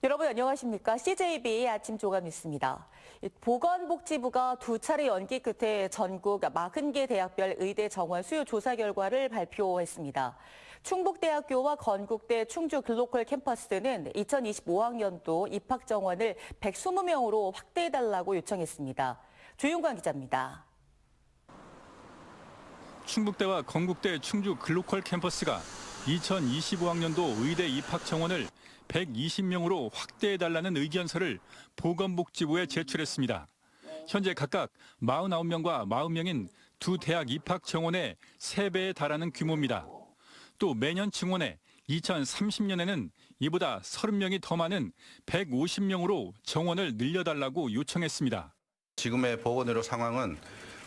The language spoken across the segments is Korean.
여러분 안녕하십니까? CJB 아침 조각 뉴스입니다. 보건복지부가 두 차례 연기 끝에 전국 40개 대학별 의대 정원 수요 조사 결과를 발표했습니다. 충북대학교와 건국대 충주 글로컬 캠퍼스는 2025학년도 입학 정원을 120명으로 확대해달라고 요청했습니다. 조윤관 기자입니다. 충북대와 건국대 충주 글로컬 캠퍼스가 2025학년도 의대 입학 정원을 120명으로 확대해달라는 의견서를 보건복지부에 제출했습니다. 현재 각각 49명과 40명인 두 대학 입학 정원의 3배에 달하는 규모입니다. 또 매년 증원에 2030년에는 이보다 30명이 더 많은 150명으로 정원을 늘려달라고 요청했습니다. 지금의 보건의료 상황은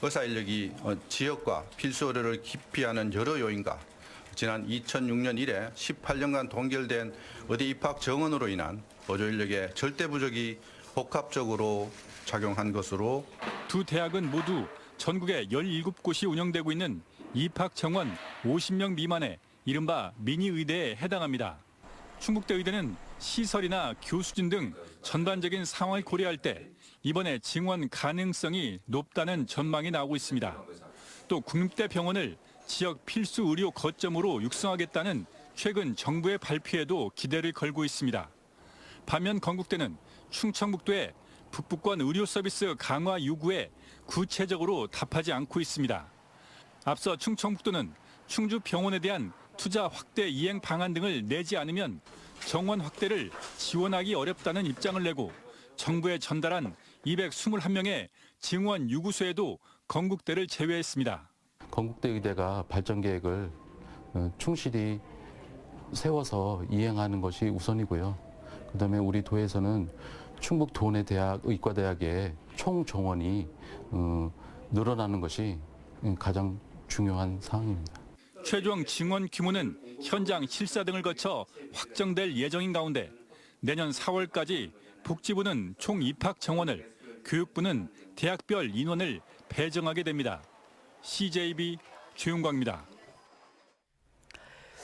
의사 인력이 지역과 필수 의료를 기피하는 여러 요인과 지난 2006년 이래 18년간 동결된 의대 입학 정원으로 인한 보조 인력의 절대 부족이 복합적으로 작용한 것으로 두 대학은 모두 전국에 17곳이 운영되고 있는 입학 정원 50명 미만의 이른바 미니 의대에 해당합니다. 충북대 의대는 시설이나 교수진 등 전반적인 상황을 고려할 때 이번에 증원 가능성이 높다는 전망이 나오고 있습니다. 또 국립대병원을 지역 필수 의료 거점으로 육성하겠다는 최근 정부의 발표에도 기대를 걸고 있습니다. 반면 건국대는 충청북도의 북부권 의료 서비스 강화 요구에 구체적으로 답하지 않고 있습니다. 앞서 충청북도는 충주병원에 대한 투자 확대 이행 방안 등을 내지 않으면 정원 확대를 지원하기 어렵다는 입장을 내고 정부에 전달한 221명의 증원 요구서에도 건국대를 제외했습니다. 건국대 의대가 발전 계획을 충실히 세워서 이행하는 것이 우선이고요. 그다음에 우리 도에서는 충북 도내대학 의과대학의 총 정원이 늘어나는 것이 가장 중요한 사항입니다. 최종 증원 규모는 현장 실사 등을 거쳐 확정될 예정인 가운데 내년 4월까지 복지부는 총 입학 정원을, 교육부는 대학별 인원을 배정하게 됩니다. CJB 조윤광입니다.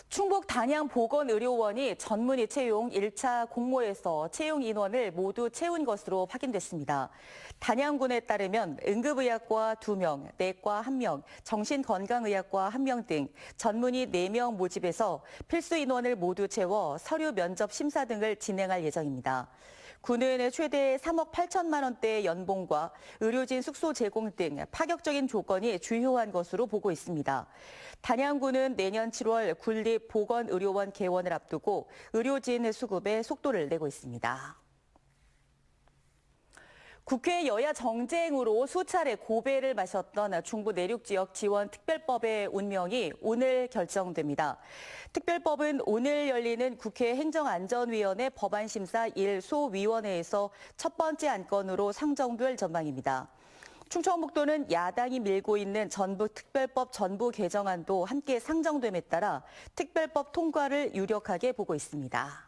충북 단양보건의료원이 전문의 채용 1차 공모에서 채용 인원을 모두 채운 것으로 확인됐습니다. 단양군에 따르면 응급의학과 2명, 내과 1명, 정신건강의학과 1명 등 전문의 4명 모집해서 필수 인원을 모두 채워 서류 면접 심사 등을 진행할 예정입니다. 군은 최대 3억 8천만 원대의 연봉과 의료진 숙소 제공 등 파격적인 조건이 주요한 것으로 보고 있습니다. 단양군은 내년 7월 군립보건의료원 개원을 앞두고 의료진 수급에 속도를 내고 있습니다. 국회 여야 정쟁으로 수차례 고배를 마셨던 중부 내륙 지역 지원 특별법의 운명이 오늘 결정됩니다. 특별법은 오늘 열리는 국회 행정안전위원회 법안심사 1소위원회에서 첫 번째 안건으로 상정될 전망입니다. 충청북도는 야당이 밀고 있는 전북특별법 전부 개정안도 함께 상정됨에 따라 특별법 통과를 유력하게 보고 있습니다.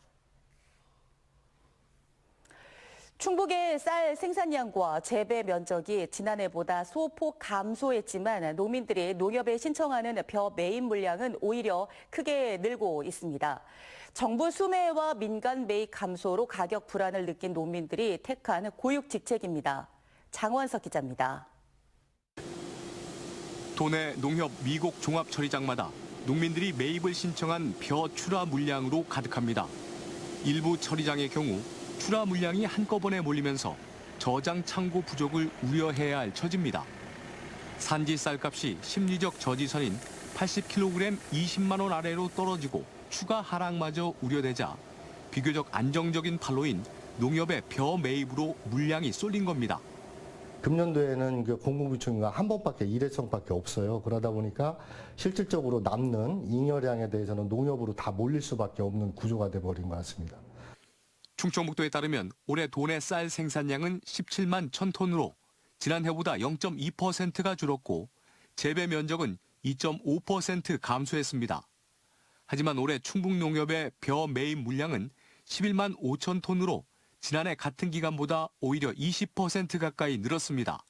충북의 쌀 생산량과 재배 면적이 지난해보다 소폭 감소했지만 농민들이 농협에 신청하는 벼 매입 물량은 오히려 크게 늘고 있습니다. 정부 수매와 민간 매입 감소로 가격 불안을 느낀 농민들이 택한 고육직책입니다. 장원석 기자입니다. 도내 농협 미곡 종합처리장마다 농민들이 매입을 신청한 벼 출하 물량으로 가득합니다. 일부 처리장의 경우 출하 물량이 한꺼번에 몰리면서 저장 창고 부족을 우려해야 할 처지입니다. 산지 쌀값이 심리적 저지선인 80kg 20만 원 아래로 떨어지고 추가 하락마저 우려되자 비교적 안정적인 판로인 농협의 벼 매입으로 물량이 쏠린 겁니다. 금년도에는 공공부총리가 한 번밖에 일회성밖에 없어요. 그러다 보니까 실질적으로 남는 잉여량에 대해서는 농협으로 다 몰릴 수밖에 없는 구조가 돼버린 것 같습니다. 충청북도에 따르면 올해 도내 쌀 생산량은 17만 1,000톤으로 지난해보다 0.2%가 줄었고 재배 면적은 2.5% 감소했습니다. 하지만 올해 충북농협의 벼 매입 물량은 11만 5천 톤으로 지난해 같은 기간보다 오히려 20% 가까이 늘었습니다.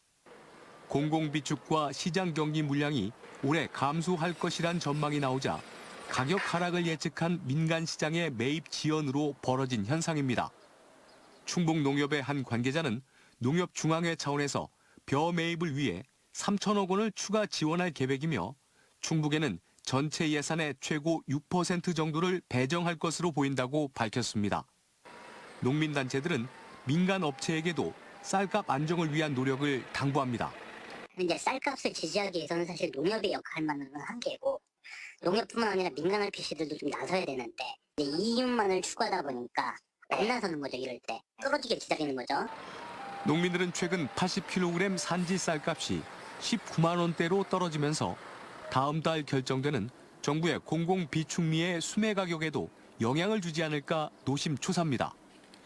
공공비축과 시장 경기 물량이 올해 감소할 것이란 전망이 나오자 가격 하락을 예측한 민간 시장의 매입 지연으로 벌어진 현상입니다. 충북농협의 한 관계자는 농협중앙회 차원에서 벼 매입을 위해 3천억 원을 추가 지원할 계획이며 충북에는 전체 예산의 최고 6% 정도를 배정할 것으로 보인다고 밝혔습니다. 농민단체들은 민간 업체에게도 쌀값 안정을 위한 노력을 당부합니다. 이제 쌀값을 지지하기 위해서는 사실 농협의 역할만은 한계고 농협뿐만 아니라 민간 RPC들도 좀 나서야 되는데 이익만을 추구하다 보니까 안 나서는 거죠. 이럴 때 떨어지게 기다리는 거죠. 농민들은 최근 80kg 산지 쌀값이 19만 원대로 떨어지면서 다음 달 결정되는 정부의 공공비축미의 수매 가격에도 영향을 주지 않을까 노심초사입니다.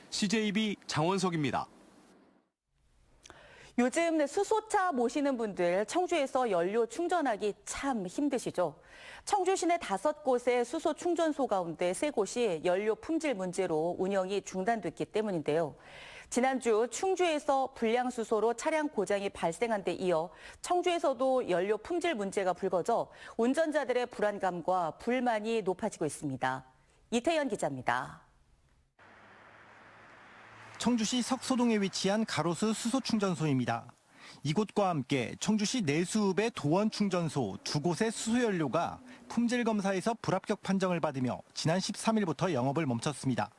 CJB 장원석입니다. 요즘 수소차 모시는 분들 청주에서 연료 충전하기 참 힘드시죠? 청주 시내 5곳의 수소 충전소 가운데 3곳이 연료 품질 문제로 운영이 중단됐기 때문인데요. 지난주 충주에서 불량 수소로 차량 고장이 발생한 데 이어 청주에서도 연료 품질 문제가 불거져 운전자들의 불안감과 불만이 높아지고 있습니다. 이태연 기자입니다. 청주시 석소동에 위치한 가로수 수소충전소입니다. 이곳과 함께 청주시 내수읍의 도원충전소 2곳의 수소연료가 품질검사에서 불합격 판정을 받으며 지난 13일부터 영업을 멈췄습니다.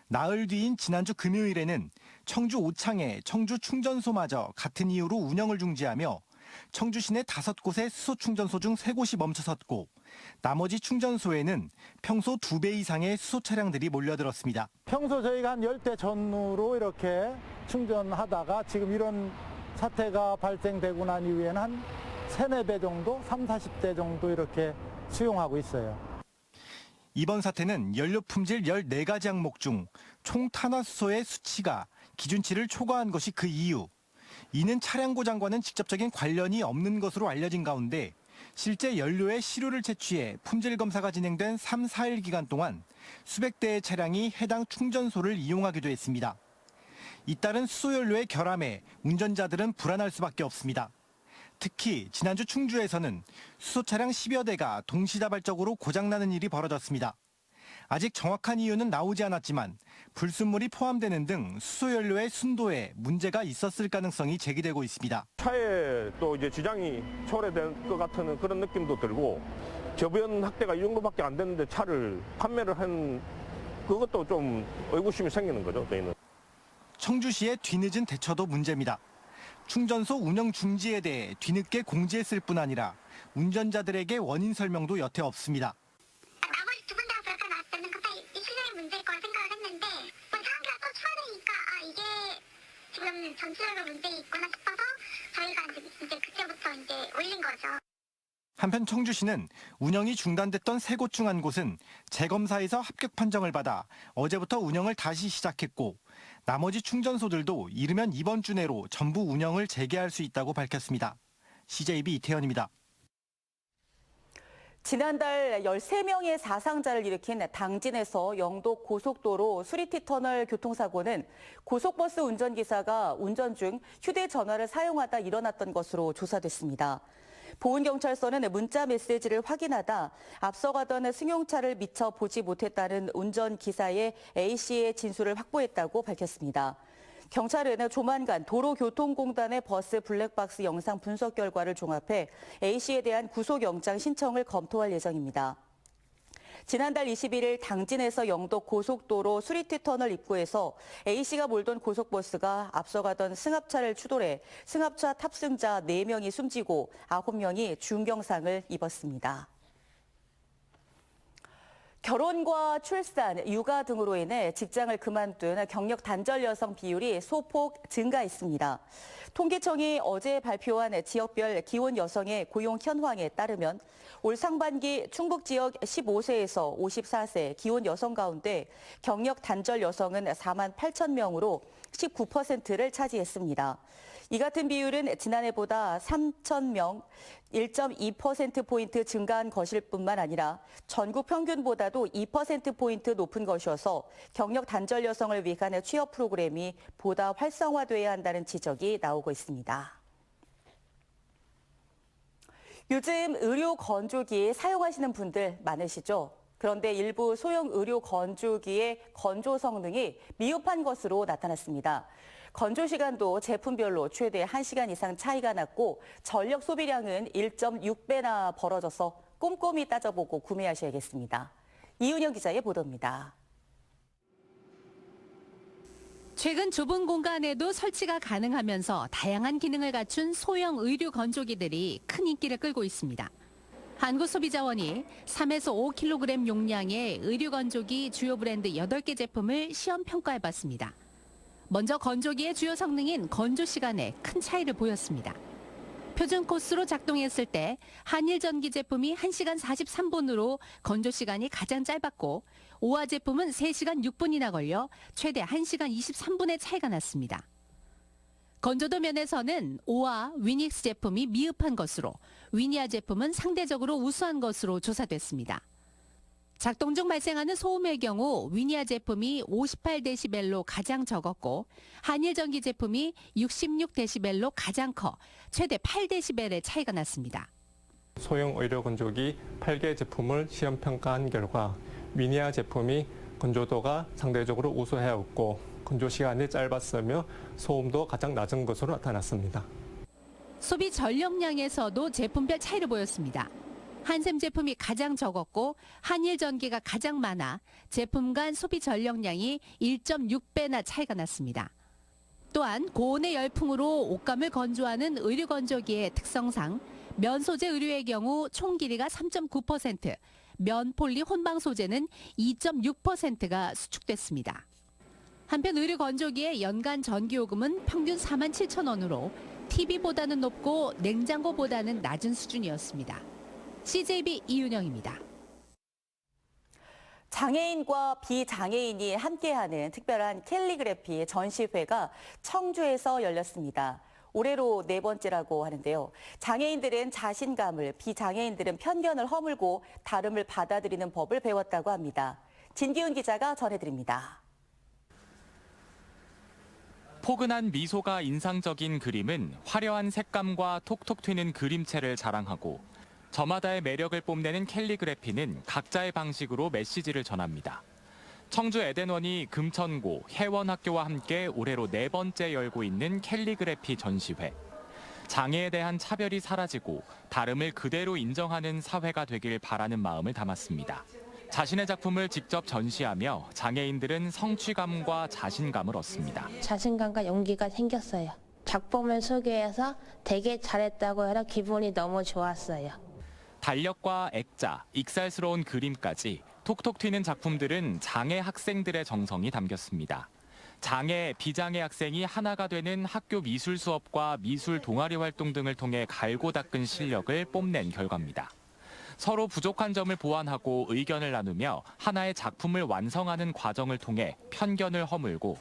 나흘 뒤인 지난주 금요일에는 청주 오창의 청주충전소마저 같은 이유로 운영을 중지하며 청주 시내 5곳의 수소충전소 중 3곳이 멈춰섰고 나머지 충전소에는 평소 2배 이상의 수소 차량들이 몰려들었습니다. 평소 저희가 한 10대 전후로 이렇게 충전하다가 지금 이런 사태가 발생되고 난 이후에는 한 3, 4배 정도, 3, 40대 정도 이렇게 수용하고 있어요. 이번 사태는 연료 품질 14가지 항목 중 총 탄화수소의 수치가 기준치를 초과한 것이 그 이유. 이는 차량 고장과는 직접적인 관련이 없는 것으로 알려진 가운데 실제 연료의 시료를 채취해 품질 검사가 진행된 3, 4일 기간 동안 수백 대의 차량이 해당 충전소를 이용하기도 했습니다. 잇따른 수소연료의 결함에 운전자들은 불안할 수밖에 없습니다. 특히 지난주 충주에서는 수소 차량 10여 대가 동시다발적으로 고장나는 일이 벌어졌습니다. 아직 정확한 이유는 나오지 않았지만 불순물이 포함되는 등 수소연료의 순도에 문제가 있었을 가능성이 제기되고 있습니다. 차에 또 이제 지장이 초래된 것 같은 그런 느낌도 들고 저변 확대가 이 정도밖에 안 됐는데 차를 판매를 한 그것도 좀 의구심이 생기는 거죠, 저희는. 청주시의 뒤늦은 대처도 문제입니다. 충전소 운영 중지에 대해 뒤늦게 공지했을 뿐 아니라 운전자들에게 원인 설명도 여태 없습니다. 나머지 2분 다 그렇게 나왔으면 그때 이 시간이 문제일 거라 생각을 했는데 사람들이 또 쳐내니까 이게 지금 전체적으로 문제 있구나 싶어서 저희가 이제 그때부터 이제 올린 거죠. 한편 청주시는 운영이 중단됐던 3곳 중 한 곳은 재검사에서 합격 판정을 받아 어제부터 운영을 다시 시작했고 나머지 충전소들도 이르면 이번 주 내로 전부 운영을 재개할 수 있다고 밝혔습니다. CJB 이태현입니다. 지난달 13명의 사상자를 일으킨 당진에서 영덕 고속도로 수리티 터널 교통사고는 고속버스 운전기사가 운전 중 휴대전화를 사용하다 일어났던 것으로 조사됐습니다. 보은경찰서는 문자 메시지를 확인하다 앞서가던 승용차를 미처 보지 못했다는 운전기사의 A씨의 진술을 확보했다고 밝혔습니다. 경찰은 조만간 도로교통공단의 버스 블랙박스 영상 분석 결과를 종합해 A씨에 대한 구속영장 신청을 검토할 예정입니다. 지난달 21일 당진에서 영덕 고속도로 수리티 터널 입구에서 A씨가 몰던 고속버스가 앞서가던 승합차를 추돌해 승합차 탑승자 4명이 숨지고 9명이 중경상을 입었습니다. 결혼과 출산, 육아 등으로 인해 직장을 그만둔 경력 단절 여성 비율이 소폭 증가했습니다. 통계청이 어제 발표한 지역별 기혼 여성의 고용 현황에 따르면 올 상반기 충북 지역 15세에서 54세 기혼 여성 가운데 경력 단절 여성은 4만 8천 명으로 19%를 차지했습니다. 이 같은 비율은 지난해보다 3,000명, 1.2%포인트 증가한 것일 뿐만 아니라 전국 평균보다도 2%포인트 높은 것이어서 경력 단절 여성을 위한 취업 프로그램이 보다 활성화돼야 한다는 지적이 나오고 있습니다. 요즘 의료 건조기 사용하시는 분들 많으시죠? 그런데 일부 소형 의료 건조기의 건조 성능이 미흡한 것으로 나타났습니다. 건조 시간도 제품별로 최대 1시간 이상 차이가 났고 전력 소비량은 1.6배나 벌어져서 꼼꼼히 따져보고 구매하셔야겠습니다. 이은영 기자의 보도입니다. 최근 좁은 공간에도 설치가 가능하면서 다양한 기능을 갖춘 소형 의류 건조기들이 큰 인기를 끌고 있습니다. 한국소비자원이 3에서 5kg 용량의 의류 건조기 주요 브랜드 8개 제품을 시험 평가해봤습니다. 먼저 건조기의 주요 성능인 건조 시간에 큰 차이를 보였습니다. 표준 코스로 작동했을 때 한일 전기 제품이 1시간 43분으로 건조 시간이 가장 짧았고 오화 제품은 3시간 6분이나 걸려 최대 1시간 23분의 차이가 났습니다. 건조도 면에서는 오화, 위닉스 제품이 미흡한 것으로 위니아 제품은 상대적으로 우수한 것으로 조사됐습니다. 작동 중 발생하는 소음의 경우 위니아 제품이 58데시벨로 가장 적었고 한일 전기 제품이 66데시벨로 가장 커 최대 8데시벨의 차이가 났습니다. 소형 의료 건조기 8개 제품을 시험 평가한 결과 위니아 제품이 건조도가 상대적으로 우수하였고 건조 시간이 짧았으며 소음도 가장 낮은 것으로 나타났습니다. 소비 전력량에서도 제품별 차이를 보였습니다. 한샘 제품이 가장 적었고 한일 전기가 가장 많아 제품 간 소비 전력량이 1.6배나 차이가 났습니다. 또한 고온의 열풍으로 옷감을 건조하는 의류 건조기의 특성상 면 소재 의류의 경우 총 길이가 3.9%, 면 폴리 혼방 소재는 2.6%가 수축됐습니다. 한편 의류 건조기의 연간 전기요금은 평균 47,000원으로 TV보다는 높고 냉장고보다는 낮은 수준이었습니다. CJB 이윤영입니다. 장애인과 비장애인이 함께하는 특별한 캘리그래피 전시회가 청주에서 열렸습니다. 올해로 4번째라고 하는데요. 장애인들은 자신감을, 비장애인들은 편견을 허물고 다름을 받아들이는 법을 배웠다고 합니다. 진기훈 기자가 전해드립니다. 포근한 미소가 인상적인 그림은 화려한 색감과 톡톡 튀는 그림체를 자랑하고 저마다의 매력을 뽐내는 캘리그래피는 각자의 방식으로 메시지를 전합니다. 청주 에덴원이 금천고, 혜원학교와 함께 올해로 4번째 열고 있는 캘리그래피 전시회. 장애에 대한 차별이 사라지고 다름을 그대로 인정하는 사회가 되길 바라는 마음을 담았습니다. 자신의 작품을 직접 전시하며 장애인들은 성취감과 자신감을 얻습니다. 자신감과 용기가 생겼어요. 작품을 소개해서 되게 잘했다고 해서 기분이 너무 좋았어요. 달력과 액자, 익살스러운 그림까지 톡톡 튀는 작품들은 장애 학생들의 정성이 담겼습니다. 장애, 비장애 학생이 하나가 되는 학교 미술 수업과 미술 동아리 활동 등을 통해 갈고 닦은 실력을 뽐낸 결과입니다. 서로 부족한 점을 보완하고 의견을 나누며 하나의 작품을 완성하는 과정을 통해 편견을 허물고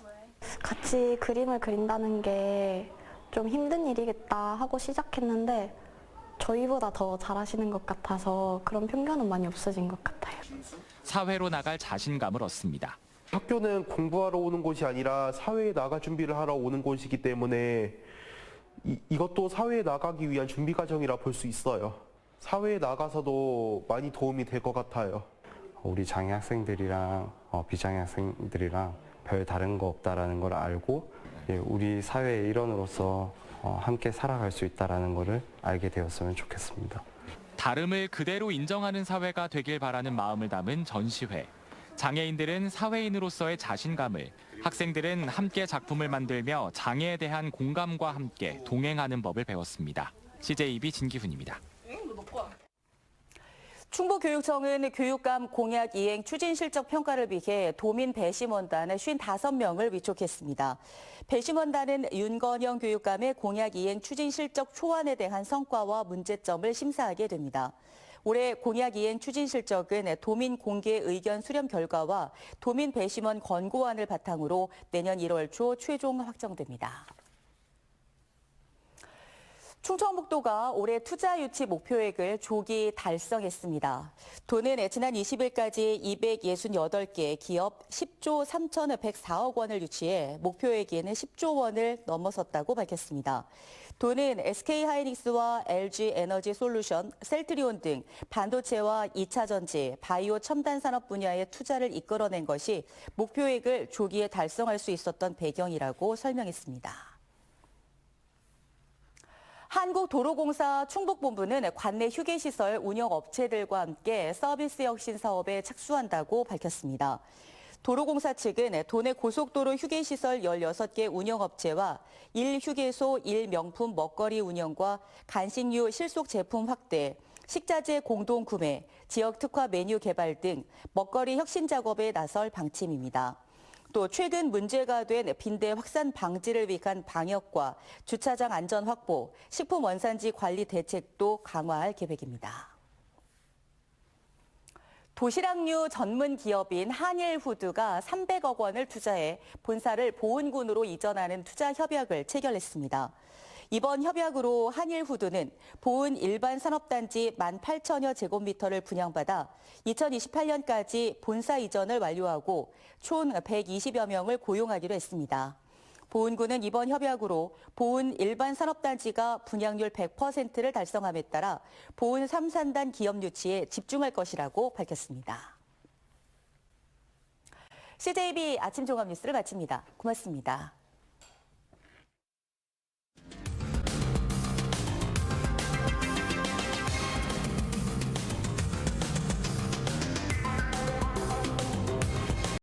같이 그림을 그린다는 게 좀 힘든 일이겠다 하고 시작했는데 저희보다 더 잘하시는 것 같아서 그런 편견은 많이 없어진 것 같아요. 사회로 나갈 자신감을 얻습니다. 학교는 공부하러 오는 곳이 아니라 사회에 나갈 준비를 하러 오는 곳이기 때문에 이것도 사회에 나가기 위한 준비 과정이라 볼 수 있어요. 사회에 나가서도 많이 도움이 될 것 같아요. 우리 장애 학생들이랑 비장애 학생들이랑 별 다른 거 없다라는 걸 알고 우리 사회의 일원으로서 함께 살아갈 수 있다는 것을 알게 되었으면 좋겠습니다. 다름을 그대로 인정하는 사회가 되길 바라는 마음을 담은 전시회. 장애인들은 사회인으로서의 자신감을, 학생들은 함께 작품을 만들며 장애에 대한 공감과 함께 동행하는 법을 배웠습니다. CJB 진기훈입니다. 충북교육청은 교육감 공약 이행 추진 실적 평가를 위해 도민 배심원단 55명을 위촉했습니다. 배심원단은 윤건영 교육감의 공약 이행 추진 실적 초안에 대한 성과와 문제점을 심사하게 됩니다. 올해 공약 이행 추진 실적은 도민 공개 의견 수렴 결과와 도민 배심원 권고안을 바탕으로 내년 1월 초 최종 확정됩니다. 충청북도가 올해 투자 유치 목표액을 조기 달성했습니다. 도는 지난 20일까지 268개 기업 10조 3,104억 원을 유치해 목표액에는 10조 원을 넘어섰다고 밝혔습니다. 도는 SK하이닉스와 LG에너지솔루션, 셀트리온 등 반도체와 2차 전지, 바이오 첨단 산업 분야의 투자를 이끌어낸 것이 목표액을 조기에 달성할 수 있었던 배경이라고 설명했습니다. 한국도로공사 충북본부는 관내 휴게시설 운영업체들과 함께 서비스 혁신 사업에 착수한다고 밝혔습니다. 도로공사 측은 도내 고속도로 휴게시설 16개 운영업체와 1휴게소 1명품 먹거리 운영과 간식류 실속 제품 확대, 식자재 공동 구매, 지역 특화 메뉴 개발 등 먹거리 혁신 작업에 나설 방침입니다. 또 최근 문제가 된 빈대 확산 방지를 위한 방역과 주차장 안전 확보, 식품 원산지 관리 대책도 강화할 계획입니다. 도시락류 전문 기업인 한일후드가 300억 원을 투자해 본사를 보은군으로 이전하는 투자 협약을 체결했습니다. 이번 협약으로 한일후드는 보은 일반 산업단지 18,000여 제곱미터를 분양받아 2028년까지 본사 이전을 완료하고 총 120여 명을 고용하기로 했습니다. 보은군은 이번 협약으로 보은 일반 산업단지가 분양률 100%를 달성함에 따라 보은 3산단 기업 유치에 집중할 것이라고 밝혔습니다. CJB 아침 종합 뉴스를 마칩니다. 고맙습니다.